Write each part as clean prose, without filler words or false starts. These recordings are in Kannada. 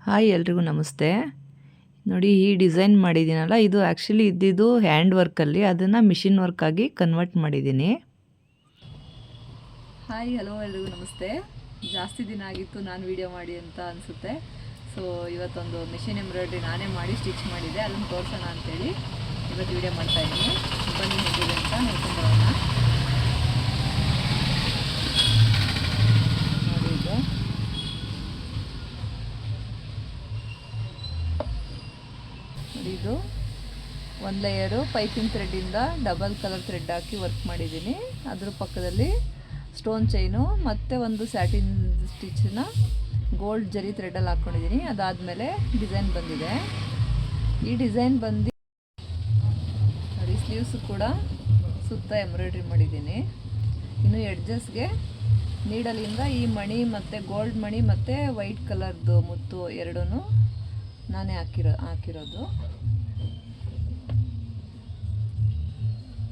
ಹಾಯ್ ಎಲ್ರಿಗೂ ನಮಸ್ತೆ. ನೋಡಿ ಈ ಡಿಸೈನ್ ಮಾಡಿದ್ದೀನಲ್ಲ, ಇದು ಆ್ಯಕ್ಚುಲಿ ಇದ್ದಿದ್ದು ಹ್ಯಾಂಡ್ ವರ್ಕಲ್ಲಿ, ಅದನ್ನು ಮಿಷಿನ್ ವರ್ಕಾಗಿ ಕನ್ವರ್ಟ್ ಮಾಡಿದ್ದೀನಿ. ಹಾಯ್ ಹಲೋ ಎಲ್ರಿಗೂ ನಮಸ್ತೆ. ಜಾಸ್ತಿ ದಿನ ಆಗಿತ್ತು ನಾನು ವಿಡಿಯೋ ಮಾಡಿ ಅಂತ ಅನಿಸುತ್ತೆ. ಸೊ ಇವತ್ತೊಂದು ಮಿಷಿನ್ ಎಂಬ್ರಾಯ್ಡ್ರಿ ನಾನೇ ಮಾಡಿ ಸ್ಟಿಚ್ ಮಾಡಿದ್ದೆ, ಅದನ್ನು ತೋರಿಸೋಣ ಅಂತೇಳಿ ಇವತ್ತು ವಿಡಿಯೋ ಮಾಡ್ತಾಯಿದ್ದೀನಿ. ಬನ್ನಿ ಹೇಗಿದೆ ಅಂತ ನೋಡ್ಕೊಂಡ್ಬರೋಣ. ನೋಡಿ ಇದು ಒಂದು ಲೇಯರು ಪೈಪಿಂಗ್ ಥ್ರೆಡ್ಡಿಂದ ಡಬಲ್ ಕಲರ್ ಥ್ರೆಡ್ ಹಾಕಿ ವರ್ಕ್ ಮಾಡಿದ್ದೀನಿ. ಅದ್ರ ಪಕ್ಕದಲ್ಲಿ ಸ್ಟೋನ್ ಚೈನು ಮತ್ತು ಒಂದು ಸ್ಯಾಟಿನ್ ಸ್ಟಿಚ್ಚನ್ನ ಗೋಲ್ಡ್ ಜರಿ ಥ್ರೆಡ್ಡಲ್ಲಿ ಹಾಕ್ಕೊಂಡಿದ್ದೀನಿ. ಅದಾದಮೇಲೆ ಡಿಸೈನ್ ಬಂದಿದೆ. ಈ ಡಿಸೈನ್ ಬಂದು ನೋಡಿ, ಸ್ಲೀವ್ಸು ಕೂಡ ಸುತ್ತ ಎಂಬ್ರಾಯ್ಡ್ರಿ ಮಾಡಿದ್ದೀನಿ. ಇನ್ನು ಎಡ್ಜಸ್ಗೆ ನೀಡಲಿಂದ ಈ ಮಣಿ ಮತ್ತು ಗೋಲ್ಡ್ ಮಣಿ ಮತ್ತು ವೈಟ್ ಕಲರ್ದು ಮುತ್ತು ಎರಡೂ ನಾನೇ ಹಾಕಿರೋದು.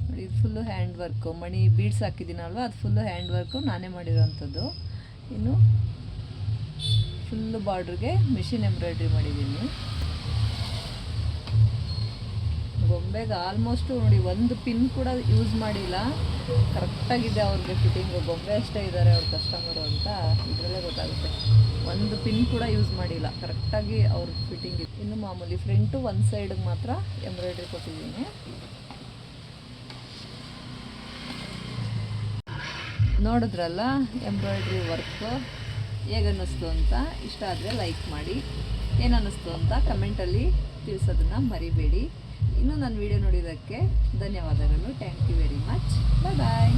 ನೋಡಿ, ಫುಲ್ಲು ಹ್ಯಾಂಡ್ ವರ್ಕು, ಮಣಿ ಬೀಡ್ಸ್ ಹಾಕಿದ್ದೀನಲ್ವ, ಅದು ಫುಲ್ಲು ಹ್ಯಾಂಡ್ ವರ್ಕು ನಾನೇ ಮಾಡಿರೋವಂಥದ್ದು. ಇನ್ನು ಫುಲ್ಲು ಬಾರ್ಡ್ರಿಗೆ ಮಿಷಿನ್ ಎಂಬ್ರಾಯ್ಡ್ರಿ ಮಾಡಿದ್ದೀನಿ. ಗೊಂಬೆಗೆ ಆಲ್ಮೋಸ್ಟು ನೋಡಿ ಒಂದು ಪಿನ್ ಕೂಡ ಯೂಸ್ ಮಾಡಿಲ್ಲ, ಕರೆಕ್ಟಾಗಿದೆ ಅವ್ರಿಗೆ ಫಿಟ್ಟಿಂಗು. ಗೊಂಬೆ ಅಷ್ಟೇ ಇದ್ದಾರೆ ಅವ್ರ ಕಸ್ಟಮರು ಅಂತ ಇದರಲ್ಲೇ ಗೊತ್ತಾಗುತ್ತೆ. ಒಂದು ಪಿನ್ ಕೂಡ ಯೂಸ್ ಮಾಡಿಲ್ಲ, ಕರೆಕ್ಟಾಗಿ ಅವ್ರ ಫಿಟ್ಟಿಂಗ್ ಇದೆ. ಇನ್ನು ಮಾಮೂಲಿ ಫ್ರಂಟು ಒಂದು ಸೈಡಿಗೆ ಮಾತ್ರ ಎಂಬ್ರಾಯ್ಡ್ರಿ ಕೊಟ್ಟಿದ್ದೀನಿ. ನೋಡಿದ್ರಲ್ಲ ಎಂಬ್ರಾಯ್ಡ್ರಿ ವರ್ಕು ಹೇಗನ್ನಿಸ್ತು ಅಂತ. ಇಷ್ಟ ಆದರೆ ಲೈಕ್ ಮಾಡಿ, ಏನನ್ನಿಸ್ತು ಅಂತ ಕಮೆಂಟಲ್ಲಿ ತಿಳಿಸೋದನ್ನು ಮರಿಬೇಡಿ. ಇನ್ನೂ ನನ್ನ ವಿಡಿಯೋ ನೋಡಿದ್ದಕ್ಕೆ ಧನ್ಯವಾದಗಳು. Thank you very much. Bye bye.